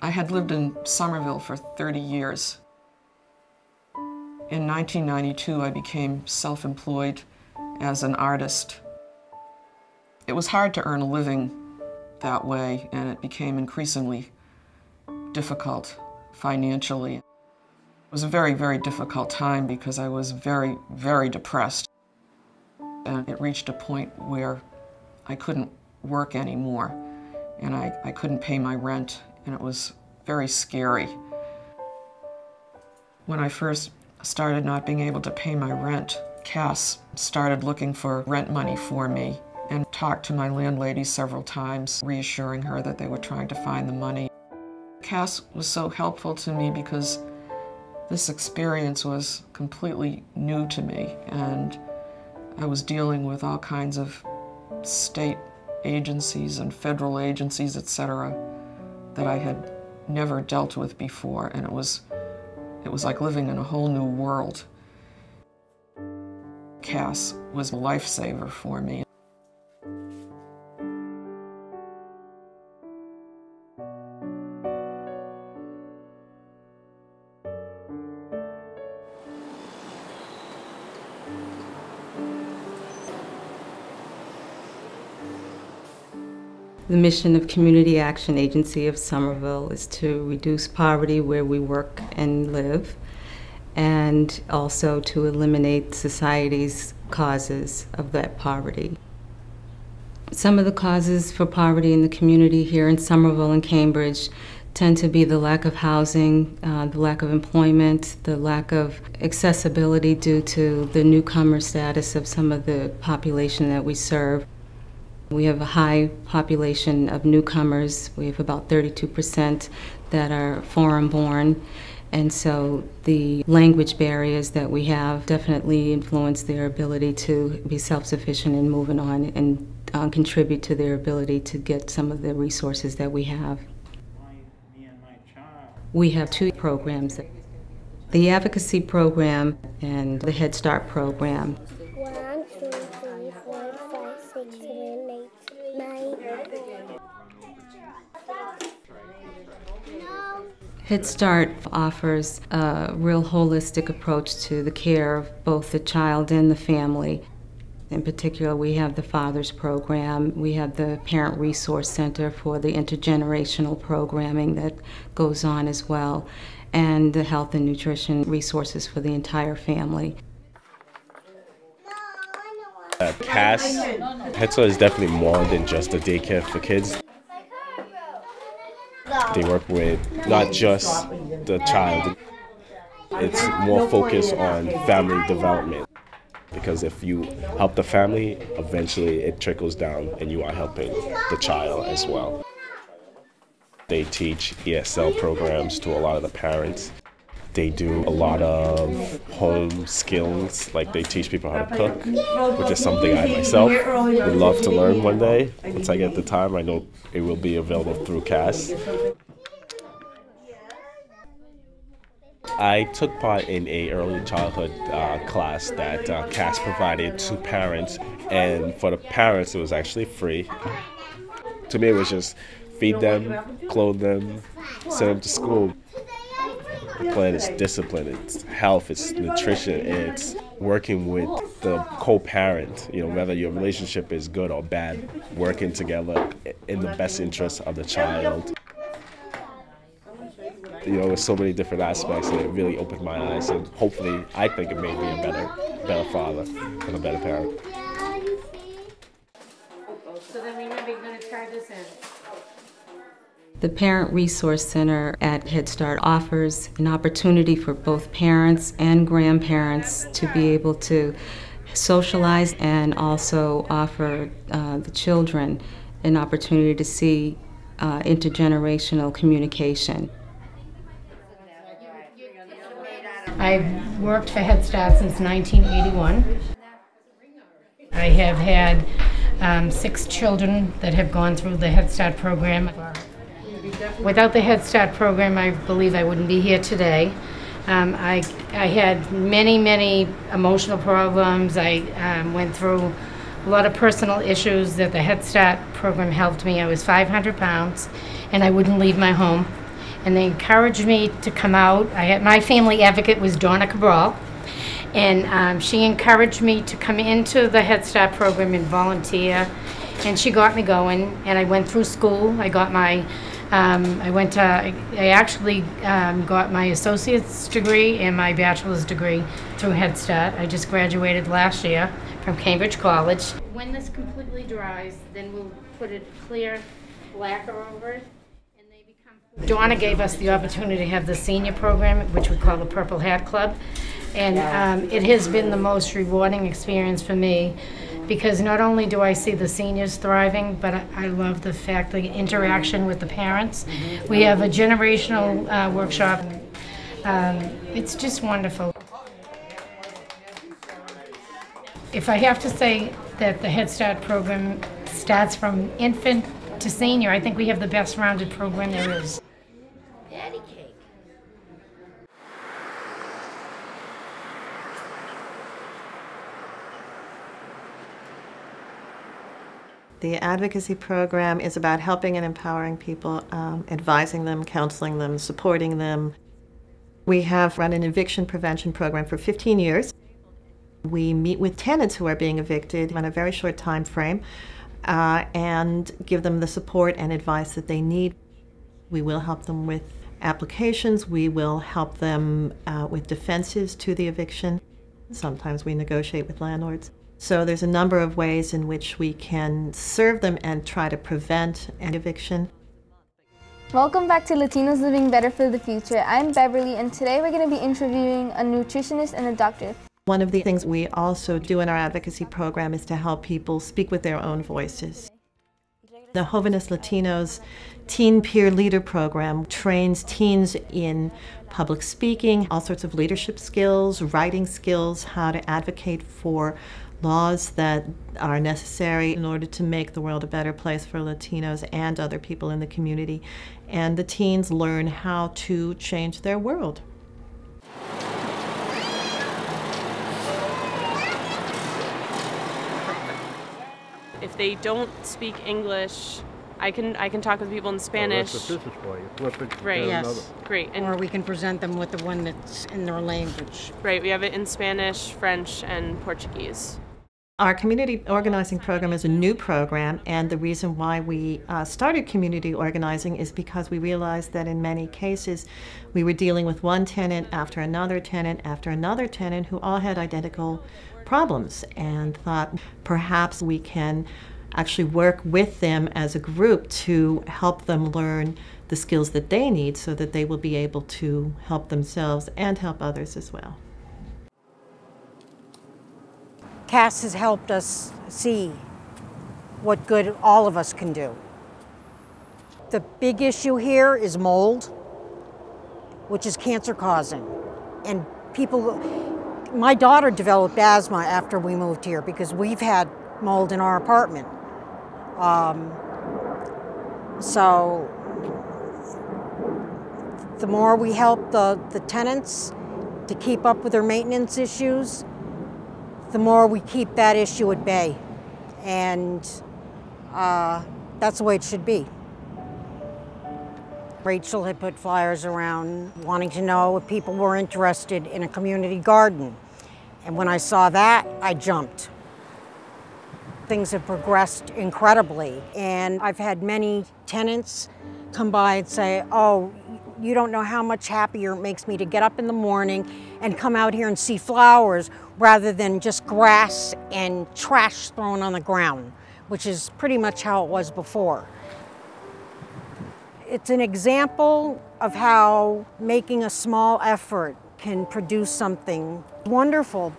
I had lived in Somerville for 30 years. In 1992, I became self-employed as an artist. It was hard to earn a living that way, and it became increasingly difficult financially. It was a very, very difficult time because I was very, very depressed. And it reached a point where I couldn't work anymore, and I couldn't pay my rent, and it was very scary. When I first started not being able to pay my rent, CAAS started looking for rent money for me and talked to my landlady several times, reassuring her that they were trying to find the money. CAAS was so helpful to me because this experience was completely new to me, and I was dealing with all kinds of state agencies and federal agencies, etc., that I had never dealt with before, and it was like living in a whole new world. CAAS was a lifesaver for me. The mission of Community Action Agency of Somerville is to reduce poverty where we work and live, and also to eliminate society's causes of that poverty. Some of the causes for poverty in the community here in Somerville and Cambridge tend to be the lack of housing, the lack of employment, the lack of accessibility due to the newcomer status of some of the population that we serve. We have a high population of newcomers. We have about 32% that are foreign-born, and so the language barriers that we have definitely influence their ability to be self-sufficient and moving on and contribute to their ability to get some of the resources that we have. We have two programs, the advocacy program and the Head Start program. Head Start offers a real holistic approach to the care of both the child and the family. In particular, we have the Fathers Program, we have the Parent Resource Center for the intergenerational programming that goes on as well, and the health and nutrition resources for the entire family. At CAAS, Head Start is definitely more than just a daycare for kids. They work with not just the child, it's more focused on family development. Because if you help the family, eventually it trickles down and you are helping the child as well. They teach ESL programs to a lot of the parents. They do a lot of home skills, like they teach people how to cook, which is something I myself would love to learn one day. Once I get the time, I know it will be available through CAAS. I took part in an early childhood class that CAAS provided to parents, and for the parents it was actually free. To me it was just feed them, clothe them, send them to school. The plan is discipline, it's health, it's nutrition, it's working with the co-parent, whether your relationship is good or bad, working together in the best interest of the child. With so many different aspects, and it really opened my eyes, and hopefully I think it made me a better father and a better parent. So then remember, you're going to try this in. The Parent Resource Center at Head Start offers an opportunity for both parents and grandparents to be able to socialize, and also offer the children an opportunity to see intergenerational communication. I've worked for Head Start since 1981. I have had 6 children that have gone through the Head Start program. Without the Head Start program, I believe I wouldn't be here today. I had many emotional problems. I went through a lot of personal issues that the Head Start program helped me. I was 500 pounds and I wouldn't leave my home. and they encouraged me to come out. My family advocate was Donna Cabral, and she encouraged me to come into the Head Start program and volunteer, and she got me going, and I went through school. I got my I actually got my associate's degree and my bachelor's degree through Head Start. I just graduated last year from Cambridge College. When this completely dries, then we'll put a clear lacquer over it, and they become... Donna gave us the opportunity to have the senior program, which we call the Purple Hat Club, and it has been the most rewarding experience for me, because not only do I see the seniors thriving, but I love the fact, the interaction with the parents. We have a generational workshop. It's just wonderful. If I have to say that the Head Start program starts from infant to senior, I think we have the best rounded program there is. Patty cake. The advocacy program is about helping and empowering people, advising them, counseling them, supporting them. We have run an eviction prevention program for 15 years. We meet with tenants who are being evicted in a very short time frame and give them the support and advice that they need. We will help them with applications. We will help them with defenses to the eviction. Sometimes we negotiate with landlords. So there's a number of ways in which we can serve them and try to prevent an eviction. Welcome back to Latinos Living Better for the Future. I'm Beverly, and today we're going to be interviewing a nutritionist and a doctor. One of the things we also do in our advocacy program is to help people speak with their own voices. The Jovenes Latinos Teen Peer Leader Program trains teens in public speaking, all sorts of leadership skills, writing skills, how to advocate for laws that are necessary in order to make the world a better place for Latinos and other people in the community. And the teens learn how to change their world. If they don't speak English, I can talk with people in Spanish. That's the business for you. Flip it. Right. Yes. Great. Or we can present them with the one that's in their language. Right. We have it in Spanish, French, and Portuguese. Our community organizing program is a new program, and the reason why we started community organizing is because we realized that in many cases we were dealing with one tenant after another tenant after another tenant who all had identical problems, and thought perhaps we can actually work with them as a group to help them learn the skills that they need so that they will be able to help themselves and help others as well. CAAS has helped us see what good all of us can do. The big issue here is mold, which is cancer causing. And my daughter developed asthma after we moved here because we've had mold in our apartment. So the more we help the tenants to keep up with their maintenance issues, the more we keep that issue at bay. And that's the way it should be. Rachel had put flyers around wanting to know if people were interested in a community garden. And when I saw that, I jumped. Things have progressed incredibly. And I've had many tenants come by and say, oh, you don't know how much happier it makes me to get up in the morning and come out here and see flowers rather than just grass and trash thrown on the ground, which is pretty much how it was before. It's an example of how making a small effort can produce something wonderful.